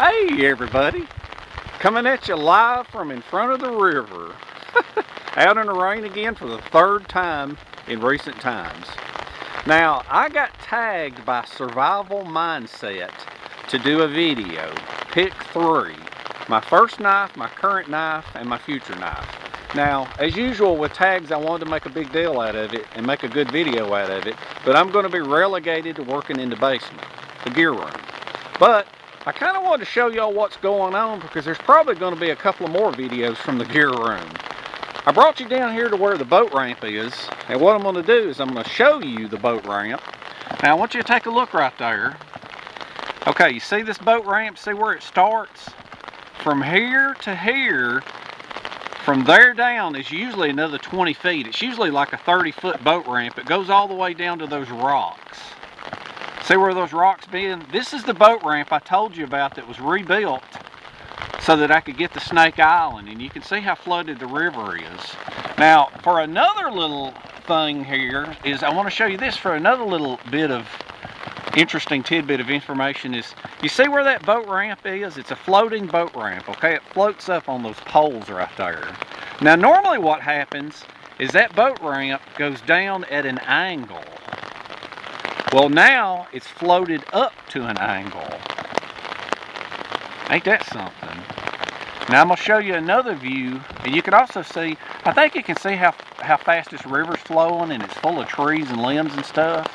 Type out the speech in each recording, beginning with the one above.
Hey everybody, coming at you live from in front of the river. Out in the rain again for the third time in recent times. Now, I got tagged by Survival Mindset to do a video. Pick 3. My first knife, my current knife, and my future knife. Now, as usual with tags, I wanted to make a big deal out of it and make a good video out of it, but I'm going to be relegated to working in the basement, the gear room. But I kind of wanted to show y'all what's going on because there's probably going to be a couple of more videos from the gear room. I brought you down here to where the boat ramp is, and what I'm going to do is I'm going to show you the boat ramp. Now I want you to take a look right there. Okay, you see this boat ramp? See where it starts? From here to here, from there down is usually another 20 feet. It's usually like a 30-foot boat ramp. It goes all the way down to those rocks. See where those rocks been? This is the boat ramp I told you about that was rebuilt so that I could get to Snake Island, and you can see how flooded the river is. Now, for another little thing here is I want to show you this for another little bit of interesting tidbit of information is, you see where that boat ramp is? It's a floating boat ramp, okay? It floats up on those poles right there. Now, normally what happens is that boat ramp goes down at an angle. Well, now it's floated up to an angle. Ain't that something? Now I'm going to show you another view, and you can also see, I think you can see how fast this river's flowing, and it's full of trees and limbs and stuff.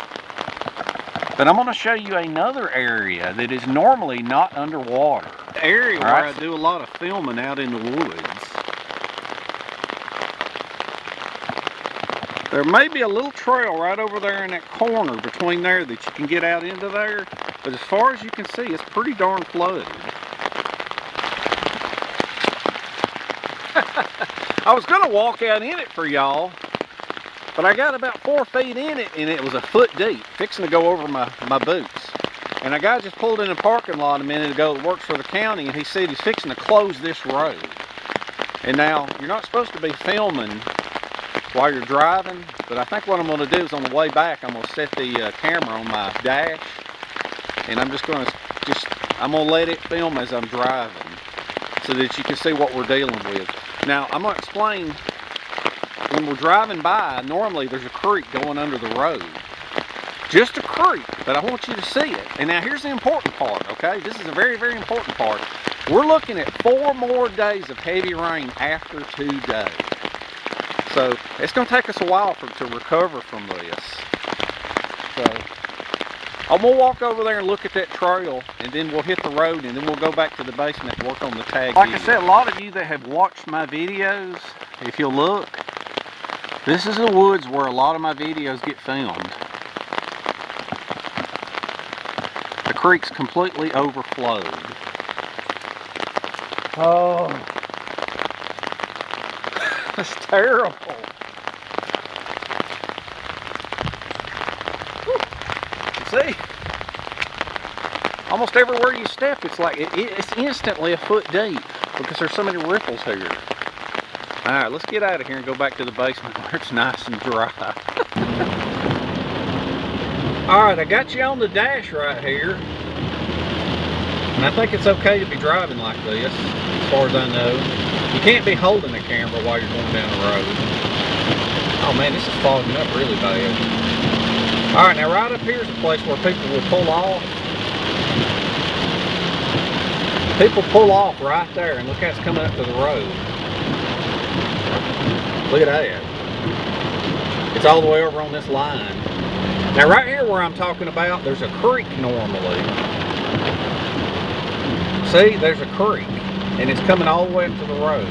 But I'm going to show you another area that is normally not underwater. The area where I do a lot of filming out in the woods. There may be a little trail right over there in that corner between there that you can get out into there, but as far as you can see, it's pretty darn flooded. I was going to walk out in it for y'all, but I got about 4 feet in it, and it was a foot deep, fixing to go over my boots. And a guy just pulled in the parking lot a minute ago that works for the county, and he said he's fixing to close this road. And now, you're not supposed to be filming while you're driving, but I think what I'm going to do is on the way back, I'm going to set the camera on my dash, and I'm going to let it film as I'm driving so that you can see what we're dealing with. Now, I'm going to explain, when we're driving by, normally there's a creek going under the road. Just a creek, but I want you to see it. And now here's the important part, okay? This is a very, very important part. We're looking at 4 more days of heavy rain after today. So it's going to take us a while to recover from this. So I'm going to walk over there and look at that trail, and then we'll hit the road, and then we'll go back to the basement and work on the tag. Like I said, a lot of you that have watched my videos, if you'll look, this is the woods where a lot of my videos get filmed. The creek's completely overflowed. Oh. That's terrible. See? Almost everywhere you step, it's like it's instantly a foot deep because there's so many ripples here. Alright, let's get out of here and go back to the basement where it's nice and dry. Alright, I got you on the dash right here. And I think it's okay to be driving like this, as far as I know. You can't be holding the camera while you're going down the road. Oh man, this is fogging up really bad. Alright, now right up here is a place where people will pull off. People pull off right there, and look how it's coming up to the road. Look at that. It's all the way over on this line. Now right here where I'm talking about, there's a creek normally. See, there's a creek, and it's coming all the way up to the road.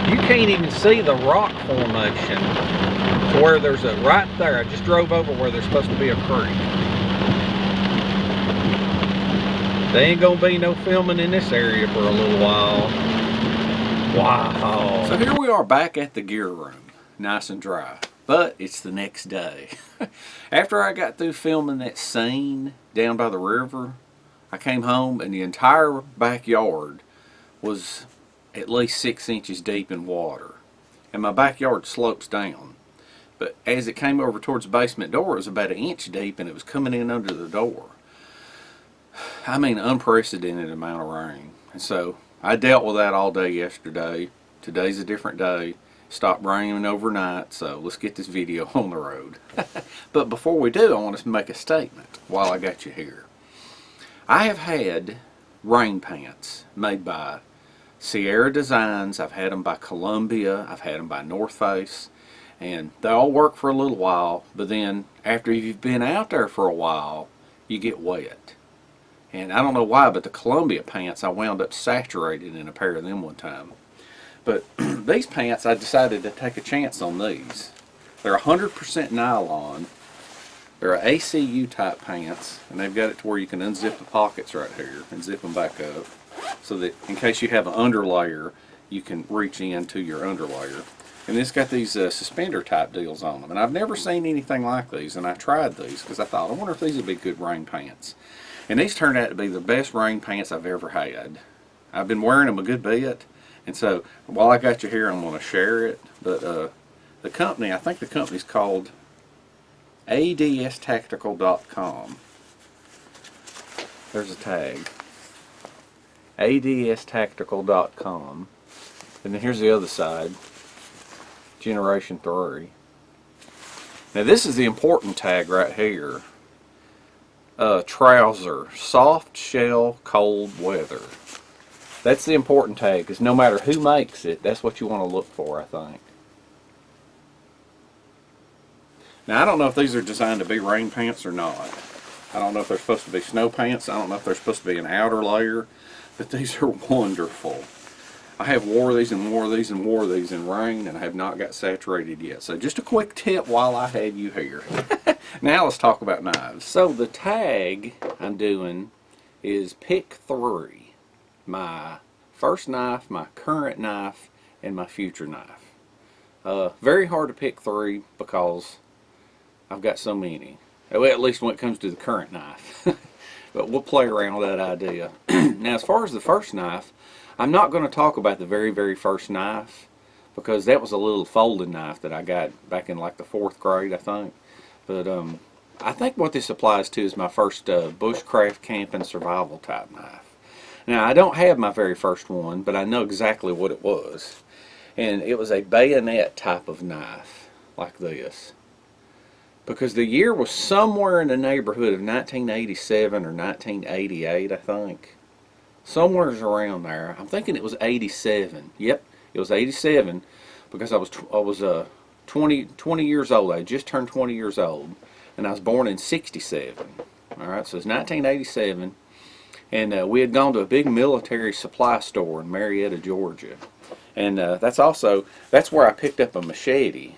You can't even see the rock formation to where there's a, right there, I just drove over where there's supposed to be a creek. There ain't gonna be no filming in this area for a little while. Wow. So here we are back at the gear room, nice and dry, but it's the next day. After I got through filming that scene down by the river, I came home and the entire backyard was at least 6 inches deep in water. And my backyard slopes down. But as it came over towards the basement door, it was about 1 inch deep, and it was coming in under the door. I mean, unprecedented amount of rain. And so I dealt with that all day yesterday. Today's a different day. Stopped raining overnight, so let's get this video on the road. But before we do, I want to make a statement while I got you here. I have had rain pants made by Sierra Designs. I've had them by Columbia. I've had them by North Face. And they all work for a little while, but then after you've been out there for a while, you get wet. And I don't know why, but the Columbia pants, I wound up saturated in a pair of them one time. But these pants, I decided to take a chance on these. They're 100% nylon. They're ACU type pants, and they've got it to where you can unzip the pockets right here and zip them back up, so that in case you have an underlayer, you can reach into your underlayer. And it's got these suspender type deals on them. And I've never seen anything like these, and I tried these because I thought, I wonder if these would be good rain pants. And these turned out to be the best rain pants I've ever had. I've been wearing them a good bit, and so while I got you here, I'm going to share it. But the company, I think the company's called adstactical.com. There's a tag. adstactical.com. And then here's the other side. Generation 3. Now this is the important tag right here. Trouser, soft shell, cold weather. That's the important tag, because no matter who makes it, that's what you want to look for, I think. Now I don't know if these are designed to be rain pants or not. I don't know if they're supposed to be snow pants. I don't know if they're supposed to be an outer layer, but these are wonderful. I have wore these and wore these and wore these in rain, and I have not got saturated yet. So just a quick tip while I had you here. Now let's talk about knives. So the tag I'm doing is pick 3. My first knife, my current knife, and my future knife. Very hard to pick 3 because I've got so many. Well, at least when it comes to the current knife. But we'll play around with that idea. Now as far as the first knife, I'm not going to talk about the very first knife, because that was a little folding knife that I got back in like the 4th grade, I think. But I think what this applies to is my first bushcraft camping survival type knife. Now I don't have my very first one, but I know exactly what it was. And it was a bayonet type of knife, like this. Because the year was somewhere in the neighborhood of 1987 or 1988, I think. Somewhere's around there. I'm thinking it was 87. Yep, it was 87, because I was 20 years old. I just turned 20 years old, and I was born in 67. All right, so it's 1987, and we had gone to a big military supply store in Marietta, Georgia, and that's where I picked up a machete.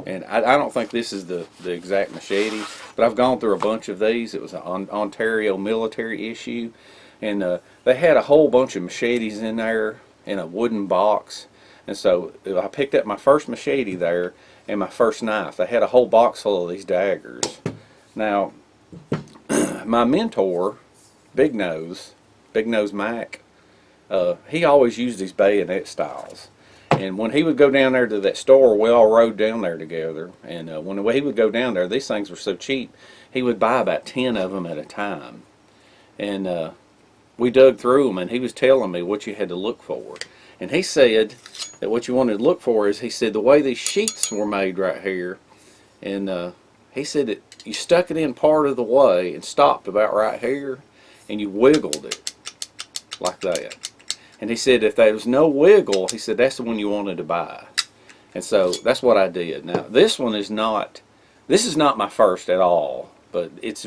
And I don't think this is the exact machete, but I've gone through a bunch of these. It was an Ontario military issue. And they had a whole bunch of machetes in there in a wooden box. And so I picked up my first machete there and my first knife. They had a whole box full of these daggers. Now, my mentor, Big Nose Mac, he always used these bayonet styles. And when he would go down there to that store, we all rode down there together. And when he would go down there, these things were so cheap, he would buy about 10 of them at a time. And we dug through them, and he was telling me what you had to look for. And he said that what you wanted to look for is, he said, the way these sheets were made right here. And he said that you stuck it in part of the way and stopped about right here, and you wiggled it like that. And he said if there was no wiggle, he said that's the one you wanted to buy. And so that's what I did. Now this is not my first at all, but it's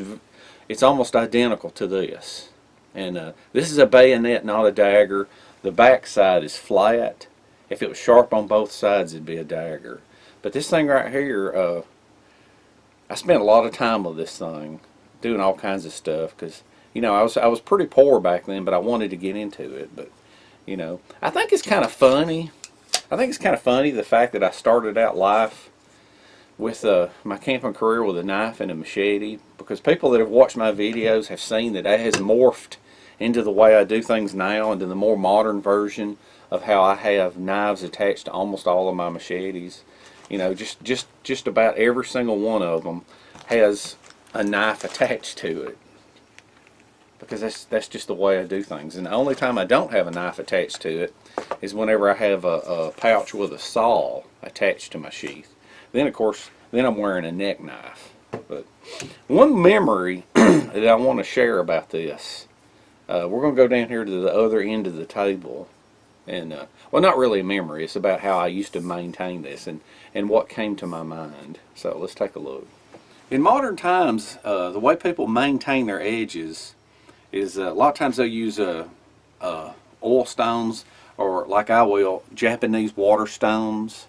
almost identical to this. And this is a bayonet, not a dagger. The back side is flat. If it was sharp on both sides, it'd be a dagger. But this thing right here, I spent a lot of time with this thing, doing all kinds of stuff, because you know I was pretty poor back then, but I wanted to get into it. But you know, I think it's kind of funny. I think it's kind of funny the fact that I started out life with my camping career with a knife and a machete, because people that have watched my videos have seen that has morphed into the way I do things now, into the more modern version of how I have knives attached to almost all of my machetes. You know, just about every single one of them has a knife attached to it. because that's just the way I do things. And the only time I don't have a knife attached to it is whenever I have a pouch with a saw attached to my sheath. Then of course, then I'm wearing a neck knife. But one memory that I want to share about this, we're going to go down here to the other end of the table, and well, not really a memory, it's about how I used to maintain this and what came to my mind. So let's take a look. In modern times, the way people maintain their edges is a lot of times they'll use oil stones, or like I will, Japanese water stones,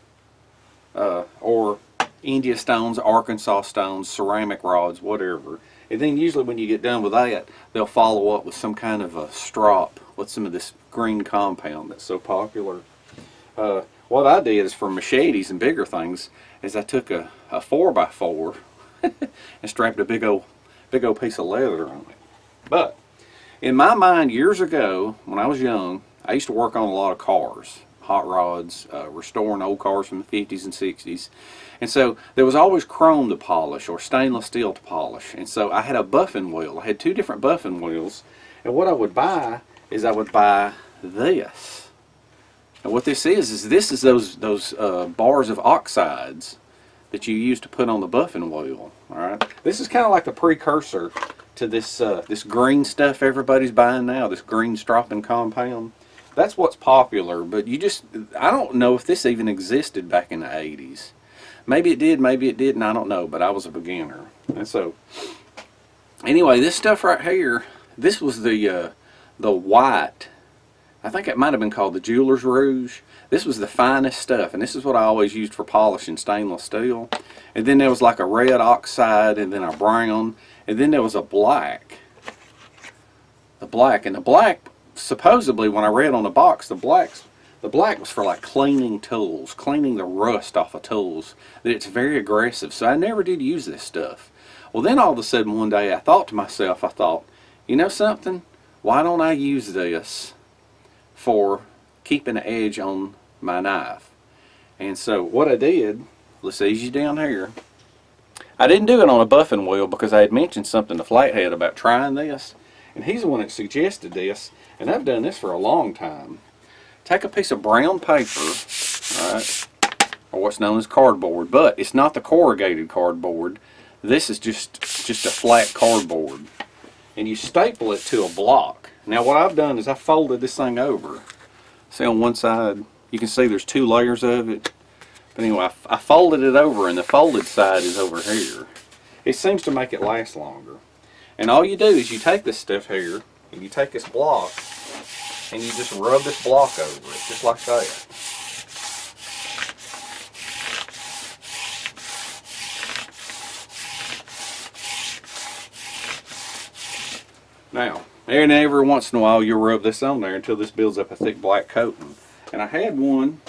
or India stones, Arkansas stones, ceramic rods, whatever. And then usually when you get done with that, they'll follow up with some kind of a strop with some of this green compound that's so popular. What I did is for machetes and bigger things is I took a 4x4 and strapped a big old piece of leather on it. But in my mind, years ago when I was young, I used to work on a lot of cars, hot rods, restoring old cars from the 50s and 60s. And so there was always chrome to polish or stainless steel to polish. And so I had a buffing wheel. I had 2 different buffing wheels. And what I would buy is I would buy this. And what this is this is those bars of oxides that you use to put on the buffing wheel. All right. This is kind of like the precursor to this this green stuff everybody's buying now. This green stropping compound. That's what's popular. But I don't know if this even existed back in the 80s. Maybe it did, maybe it didn't, I don't know, but I was a beginner. And so, anyway, this stuff right here, this was the white, I think it might have been called the Jeweler's Rouge. This was the finest stuff, and this is what I always used for polishing stainless steel. And then there was like a red oxide, and then a brown, and then there was a black. And the black, supposedly, when I read on the box, the black was for like cleaning tools, cleaning the rust off of tools. That it's very aggressive, so I never did use this stuff. Well, then all of a sudden one day I thought to myself, you know something? Why don't I use this for keeping the edge on my knife? And so what I did, let's ease you down here. I didn't do it on a buffing wheel because I had mentioned something to Flathead about trying this. And he's the one that suggested this, and I've done this for a long time. Take a piece of brown paper, right, or what's known as cardboard, but it's not the corrugated cardboard. This is just a flat cardboard, and you staple it to a block. Now what I've done is I folded this thing over. See, on one side you can see there's 2 layers of it, but anyway, I folded it over, and the folded side is over here. It seems to make it last longer. And all you do is you take this stuff here and you take this block and you just rub this block over it, just like that. Now, every once in a while you'll rub this on there until this builds up a thick black coating. And I had one,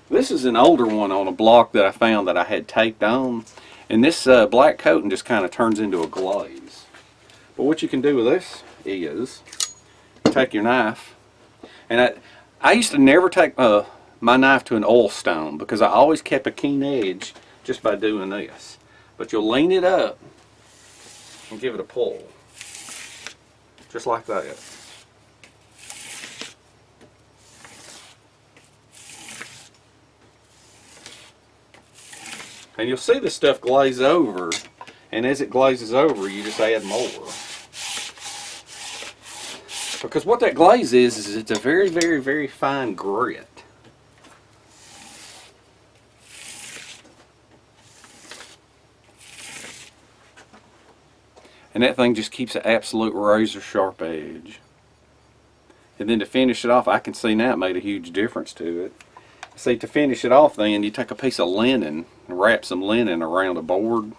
this is an older one on a block that I found that I had taped on. And this black coating just kind of turns into a glaze. But what you can do with this is take your knife, and I used to never take my knife to an oil stone because I always kept a keen edge just by doing this. But you'll lean it up and give it a pull, just like that. And you'll see this stuff glaze over, and as it glazes over you just add more. Because what that glaze is it's a very, very, very fine grit. And that thing just keeps an absolute razor sharp edge. And then to finish it off, I can see now it made a huge difference to it. See, to finish it off then, you take a piece of linen and wrap some linen around a board.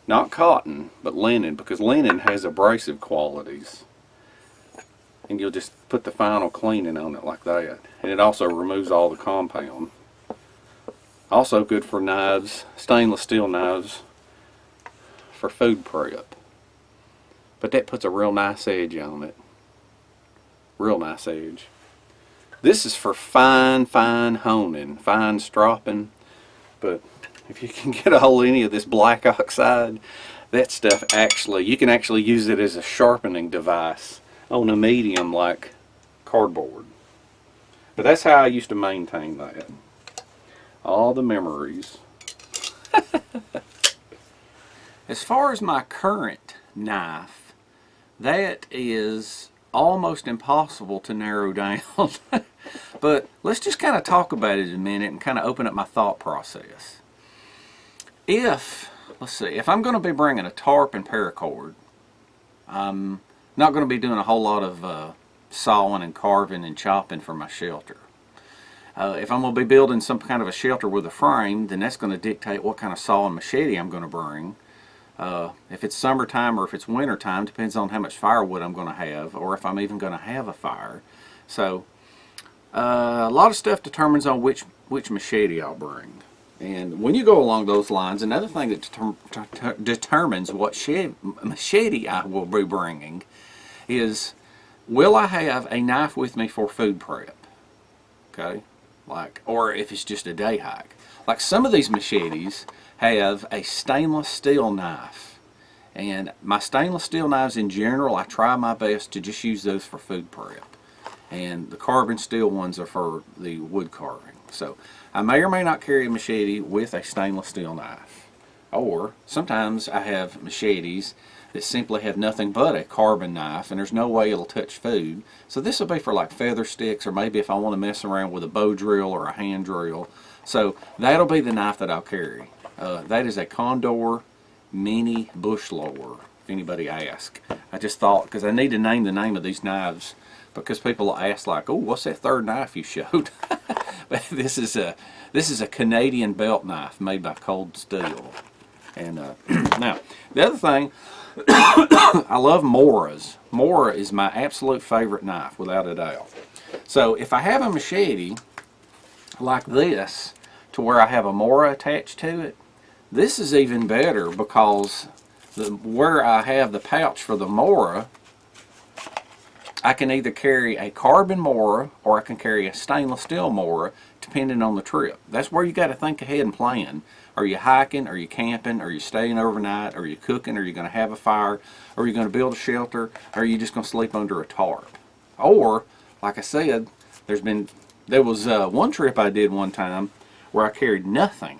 Not cotton, but linen, because linen has abrasive qualities. And you'll just put the final cleaning on it like that. And it also removes all the compound. Also good for knives, stainless steel knives, for food prep. But that puts a real nice edge on it. Real nice edge. This is for fine honing, fine stropping. But if you can get a hold of any of this black oxide, that stuff actually, you can actually use it as a sharpening device on a medium like cardboard. But that's how I used to maintain that. All the memories. As far as my current knife, that is almost impossible to narrow down. But let's just kind of talk about it a minute and kind of open up my thought process. Let's see, if I'm going to be bringing a tarp and paracord, I'm not going to be doing a whole lot of sawing and carving and chopping for my shelter. If I'm going to be building some kind of a shelter with a frame, then that's going to dictate what kind of saw and machete I'm going to bring. If it's summertime or if it's wintertime, depends on how much firewood I'm going to have, or if I'm even going to have a fire. So a lot of stuff determines on which machete I'll bring. And when you go along those lines, another thing that determines what machete I will be bringing is, will I have a knife with me for food prep? Okay, or if it's just a day hike. Like some of these machetes have a stainless steel knife, and my stainless steel knives in general, I try my best to just use those for food prep, and the carbon steel ones are for the wood carving. So I may or may not carry a machete with a stainless steel knife, or sometimes I have machetes that simply have nothing but a carbon knife and there's no way it'll touch food. So this will be for like feather sticks, or maybe if I want to mess around with a bow drill or a hand drill. So that'll be the knife that I'll carry. That is a Condor Mini Bush Lower, if anybody asks. I just thought, because I need to name the name of these knives, because people ask like, oh, what's that third knife you showed? But this is a Canadian belt knife made by Cold Steel. And now, the other thing, I love Moras. Mora is my absolute favorite knife, without a doubt. So if I have a machete like this, to where I have a Mora attached to it, this is even better, because where I have the pouch for the Mora, I can either carry a carbon Mora or I can carry a stainless steel Mora, depending on the trip. That's where you got to think ahead and plan. Are you hiking? Are you camping? Are you staying overnight? Are you cooking? Are you going to have a fire? Are you going to build a shelter? Or are you just going to sleep under a tarp? Or, like I said, there was one trip I did one time where I carried nothing.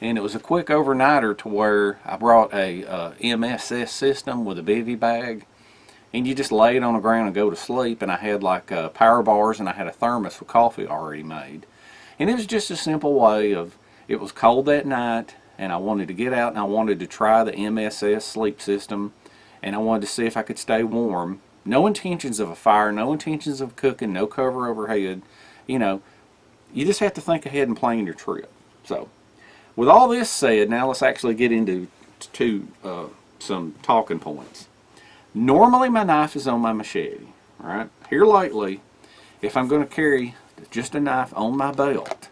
And it was a quick overnighter to where I brought a MSS system with a bivy bag. And you just lay it on the ground and go to sleep. And I had like power bars, and I had a thermos with coffee already made. And it was just a simple way of, it was cold that night, and I wanted to get out and I wanted to try the MSS sleep system, and I wanted to see if I could stay warm. No intentions of a fire, no intentions of cooking, no cover overhead. You know, you just have to think ahead and plan your trip. So, with all this said, now let's actually get into some talking points. Normally my knife is on my machete, right? Here lately, if I'm going to carry just a knife on my belt,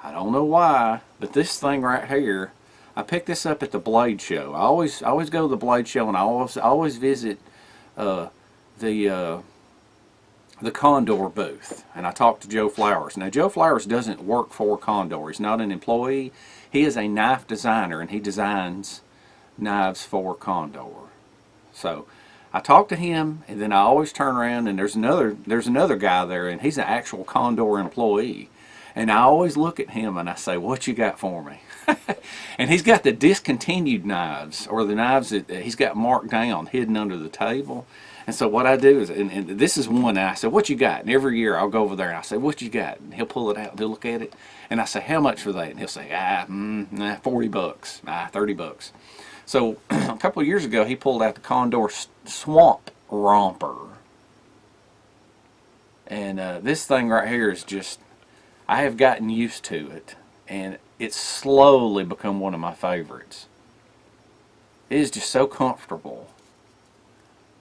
I don't know why, but this thing right here, I picked this up at the Blade Show. I always go to the Blade Show, and I always visit the Condor booth, and I talked to Joe Flowers. Now Joe Flowers doesn't work for Condor. He's not an employee. He is a knife designer, and he designs knives for Condor. So I talked to him, and then I always turn around, and there's another guy there, and he's an actual Condor employee. And I always look at him and I say, what you got for me? And he's got the discontinued knives, or the knives that he's got marked down, hidden under the table. And so what I do is, and this is one, and I say, what you got? And every year I'll go over there and I say, what you got? And he'll pull it out and he'll look at it. And I say, how much for that? And he'll say, $40, $30. So a couple of years ago, he pulled out the Condor Swamp Romper. And this thing right here is just, I have gotten used to it, and it's slowly become one of my favorites. It is just so comfortable.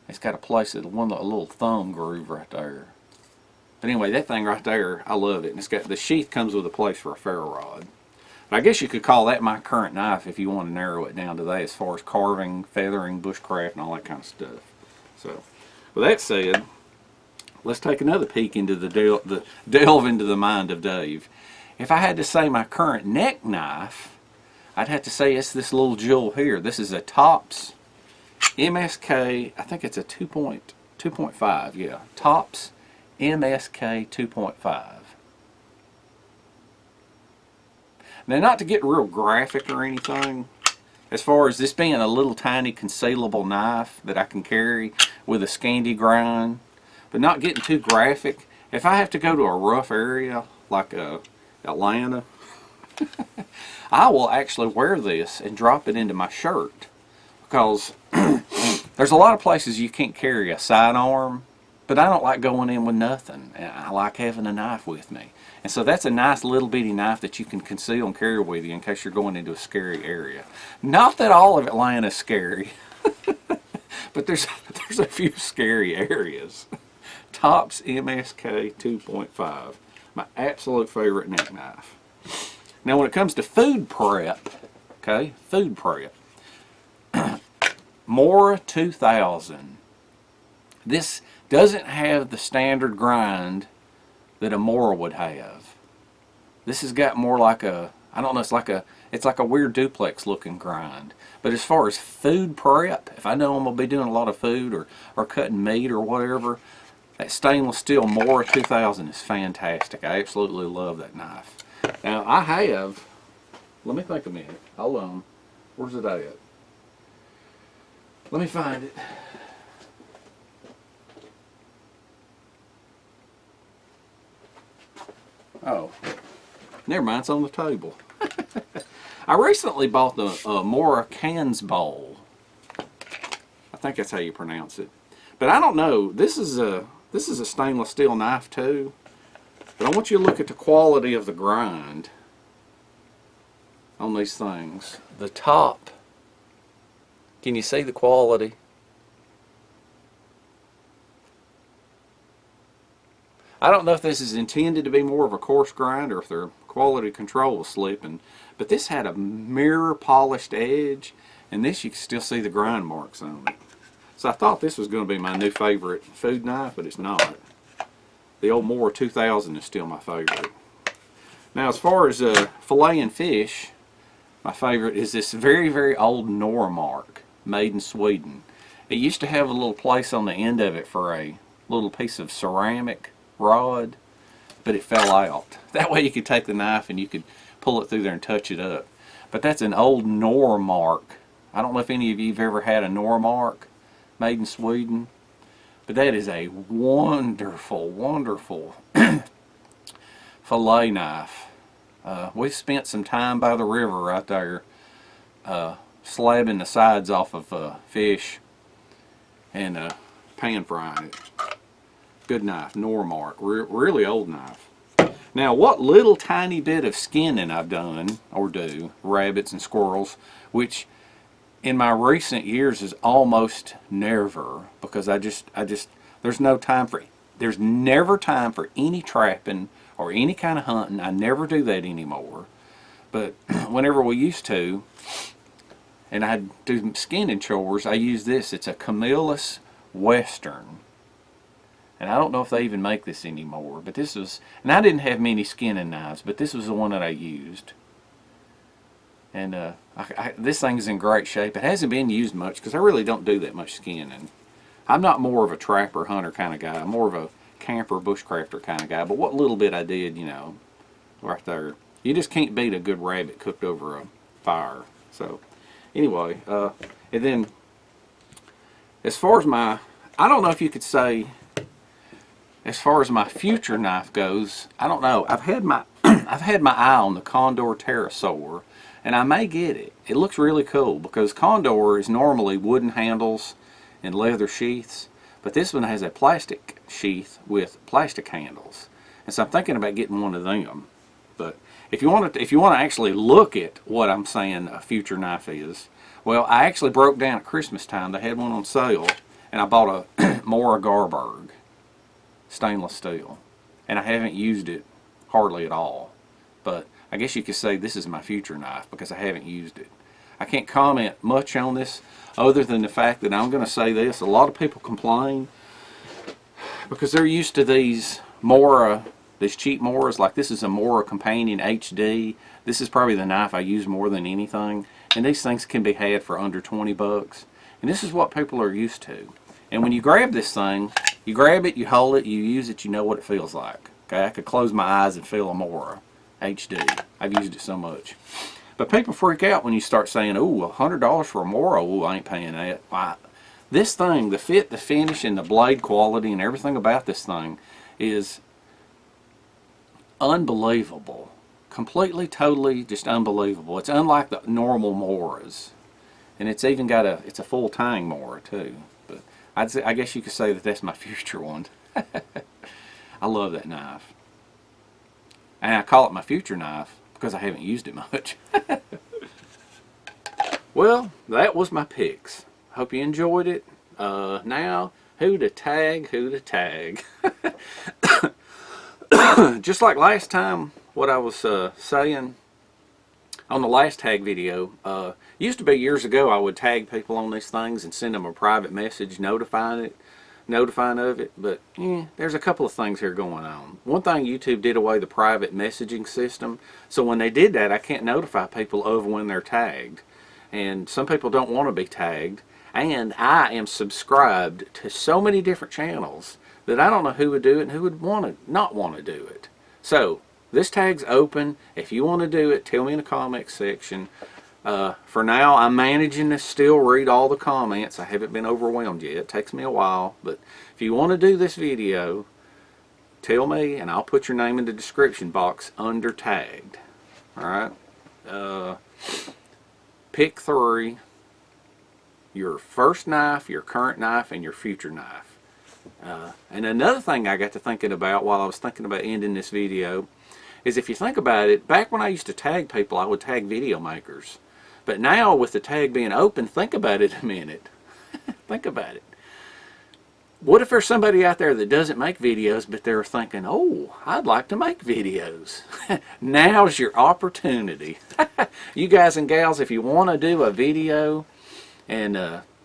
It's got a place a little thumb groove right there. But anyway, that thing right there, I love it. And it's got, the sheath comes with a place for a ferro rod. But I guess you could call that my current knife if you want to narrow it down to that, as far as carving, feathering, bushcraft, and all that kind of stuff. So, with that said, let's take another peek into delve into the mind of Dave. If I had to say my current neck knife, I'd have to say it's this little jewel here. This is a Tops MSK, I think it's a 2.5, yeah. Tops MSK 2.5. Now, not to get real graphic or anything, as far as this being a little tiny concealable knife that I can carry with a Scandi grind, but not getting too graphic. If I have to go to a rough area like Atlanta, I will actually wear this and drop it into my shirt, because there's a lot of places you can't carry a sidearm, but I don't like going in with nothing. I like having a knife with me. And so that's a nice little bitty knife that you can conceal and carry with you in case you're going into a scary area. Not that all of Atlanta is scary, but there's a few scary areas. Tops MSK 2.5, my absolute favorite neck knife. Now when it comes to food prep, okay, food prep, Mora 2000. This doesn't have the standard grind that a Mora would have. This has got more like a, I don't know, it's like a weird duplex looking grind. But as far as food prep, if I know I'm going to be doing a lot of food or cutting meat or whatever, that stainless steel Mora 2000 is fantastic. I absolutely love that knife. Now I have, let me think a minute, hold on, where's it at? Let me find it. Oh, never mind, it's on the table. I recently bought the Mora Cans Bowl. I think that's how you pronounce it. But I don't know, this is a stainless steel knife too. But I want you to look at the quality of the grind on these things. The top, can you see the quality? I don't know if this is intended to be more of a coarse grind or if their quality control was slipping, but this had a mirror polished edge, and this you can still see the grind marks on it. So I thought this was going to be my new favorite food knife, but it's not. The old Mora 2000 is still my favorite. Now as far as filleting fish, my favorite is this very, very old Normark, made in Sweden. It used to have a little place on the end of it for a little piece of ceramic rod, but it fell out. That way you could take the knife and you could pull it through there and touch it up. But that's an old Normark. I don't know if any of you have ever had a Normark made in Sweden, but that is a wonderful, wonderful fillet knife. We spent some time by the river right there slabbing the sides off of fish and pan frying it. Good knife, Normark, really old knife. Now what little tiny bit of skinning I've done or do, rabbits and squirrels, which in my recent years is almost never, because there's never time for any trapping or any kind of hunting. I never do that anymore. But whenever we used to, and I'd do skinning chores, I use this. It's a Camillus Western. And I don't know if they even make this anymore, but this was, and I didn't have many skinning knives, but this was the one that I used. And this thing's in great shape. It hasn't been used much because I really don't do that much skinning. I'm not more of a trapper, hunter kind of guy. I'm more of a camper, bushcrafter kind of guy. But what little bit I did, you know, right there. You just can't beat a good rabbit cooked over a fire. So, anyway, and then as far as my, I don't know if you could say, as far as my future knife goes, I don't know. I've had my I've had my eye on the Condor Pterosaur, and I may get it. It looks really cool because Condor is normally wooden handles and leather sheaths, but this one has a plastic sheath with plastic handles, and so I'm thinking about getting one of them. But if you want to actually look at what I'm saying a future knife is, well, I actually broke down at Christmas time. They had one on sale, and I bought a Mora Garberg stainless steel, and I haven't used it hardly at all. But I guess you could say this is my future knife because I haven't used it. I can't comment much on this other than the fact that I'm going to say this. A lot of people complain because they're used to these Mora these cheap Moras, like this is a Mora Companion HD. This is probably the knife I use more than anything. And these things can be had for under 20 bucks. And this is what people are used to. And when you grab this thing, you grab it, you hold it, you use it, you know what it feels like. Okay, I could close my eyes and feel a Mora HD. I've used it so much. But people freak out when you start saying, "Oh, $100 for a Mora, oh, I ain't paying that." This thing, the fit, the finish, and the blade quality and everything about this thing is unbelievable. Completely, totally, just unbelievable. It's unlike the normal Moras. And it's even got it's a full tang Mora too. But I guess you could say that that's my future one. I love that knife. And I call it my future knife because I haven't used it much. Well, that was my picks. Hope you enjoyed it. Now, who to tag, who to tag. Just like last time, what I was saying on the last tag video, used to be years ago I would tag people on these things and send them a private message notifying of it, but there's a couple of things here going on. One thing, YouTube did away the private messaging system, so when they did that, I can't notify people of when they're tagged. And some people don't want to be tagged, and I am subscribed to so many different channels that I don't know who would do it and who would not want to do it. So this tag's open. If you want to do it, tell me in the comments section. For now, I'm managing to still read all the comments. I haven't been overwhelmed yet. It takes me a while, but if you want to do this video, tell me and I'll put your name in the description box under tagged. Alright? Pick 3. Your first knife, your current knife, and your future knife. And another thing I got to thinking about while I was thinking about ending this video is, if you think about it, back when I used to tag people, I would tag video makers. But now with the tag being open, think about it a minute. Think about it. What if there's somebody out there that doesn't make videos, but they're thinking, "Oh, I'd like to make videos." Now's your opportunity. You guys and gals, if you want to do a video, and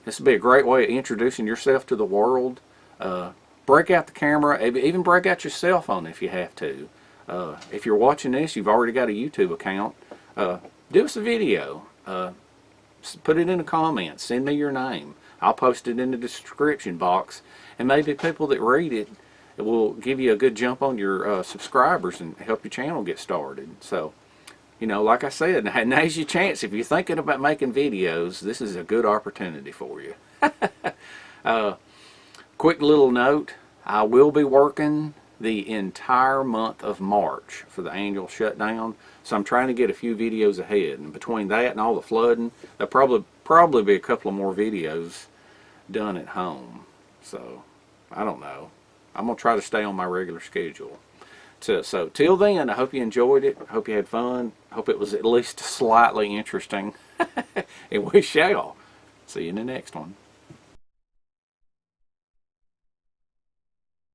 this would be a great way of introducing yourself to the world, break out the camera, even break out your cell phone if you have to. If you're watching this, you've already got a YouTube account, do us a video. Put it in the comments. Send me your name. I'll post it in the description box, and maybe people that read it, it will give you a good jump on your subscribers and help your channel get started. So, you know, like I said, now's your chance. If you're thinking about making videos, this is a good opportunity for you. Quick little note, I will be working the entire month of March for the annual shutdown, so I'm trying to get a few videos ahead, and between that and all the flooding, there'll probably be a couple of more videos done at home. So I don't know, I'm gonna try to stay on my regular schedule. So till then, I hope you enjoyed it. I hope you had fun. I hope it was at least slightly interesting. And we shall see you in the next one.